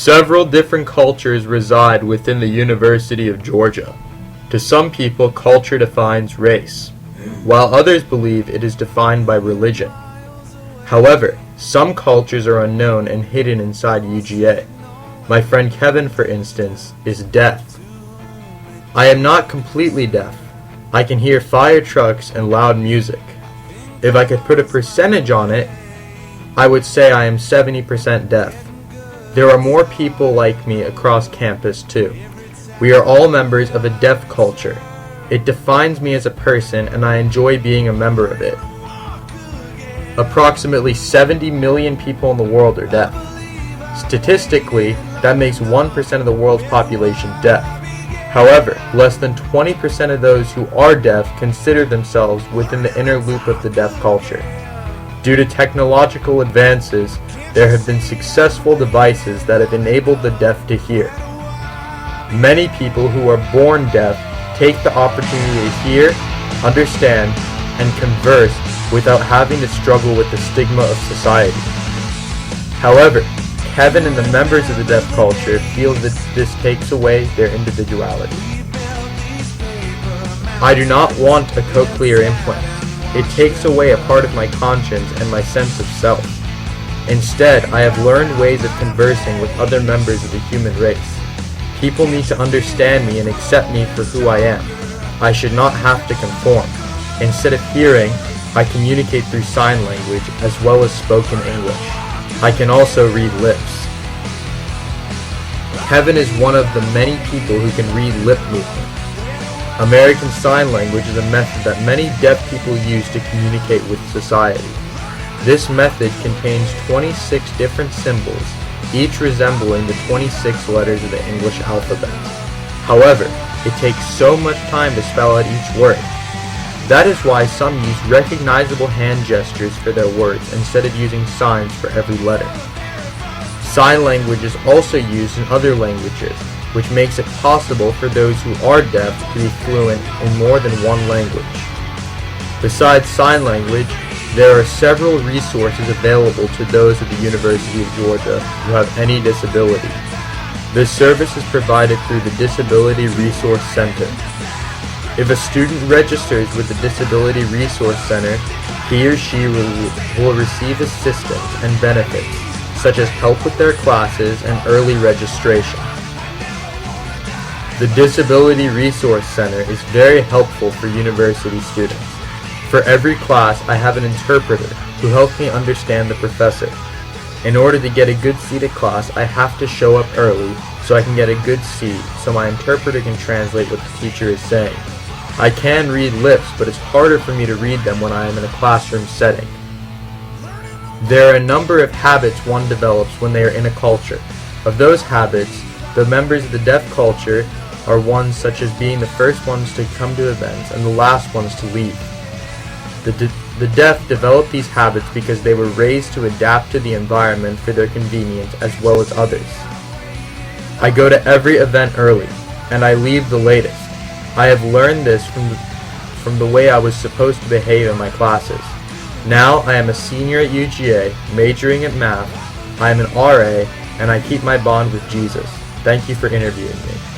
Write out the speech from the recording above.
Several different cultures reside within the University of Georgia. To some people, culture defines race, while others believe it is defined by religion. However, some cultures are unknown and hidden inside UGA. My friend Kevin, for instance, is deaf. I am not completely deaf. I can hear fire trucks and loud music. If I could put a percentage on it, I would say I am 70% deaf. There are more people like me across campus too. We are all members of a deaf culture. It defines me as a person and I enjoy being a member of it. Approximately 70 million people in the world are deaf. Statistically, that makes 1% of the world's population deaf. However, less than 20% of those who are deaf consider themselves within the inner loop of the deaf culture. Due to technological advances, there have been successful devices that have enabled the deaf to hear. Many people who are born deaf take the opportunity to hear, understand, and converse without having to struggle with the stigma of society. However, Kevin and the members of the deaf culture feel that this takes away their individuality. I do not want a cochlear implant. It takes away a part of my conscience and my sense of self. Instead, I have learned ways of conversing with other members of the human race. People need to understand me and accept me for who I am. I should not have to conform. Instead of hearing, I communicate through sign language as well as spoken English. I can also read lips. Kevin is one of the many people who can read lip movement. American Sign Language is a method that many deaf people use to communicate with society. This method contains 26 different symbols, each resembling the 26 letters of the English alphabet. However, it takes so much time to spell out each word. That is why some use recognizable hand gestures for their words instead of using signs for every letter. Sign language is also used in other languages, which makes it possible for those who are deaf to be fluent in more than one language. Besides sign language, there are several resources available to those at the University of Georgia who have any disability. This service is provided through the Disability Resource Center. If a student registers with the Disability Resource Center, he or she will receive assistance and benefits, such as help with their classes and early registration. The Disability Resource Center is very helpful for university students. For every class, I have an interpreter who helps me understand the professor. In order to get a good seat at class, I have to show up early so I can get a good seat so my interpreter can translate what the teacher is saying. I can read lips, but it's harder for me to read them when I am in a classroom setting. There are a number of habits one develops when they are in a culture. Of those habits, the members of the deaf culture are ones such as being the first ones to come to events and the last ones to leave. The deaf develop these habits because they were raised to adapt to the environment for their convenience as well as others. I go to every event early, and I leave the latest. I have learned this from the way I was supposed to behave in my classes. Now I am a senior at UGA, majoring at math. I am an RA, and I keep my bond with Jesus. Thank you for interviewing me.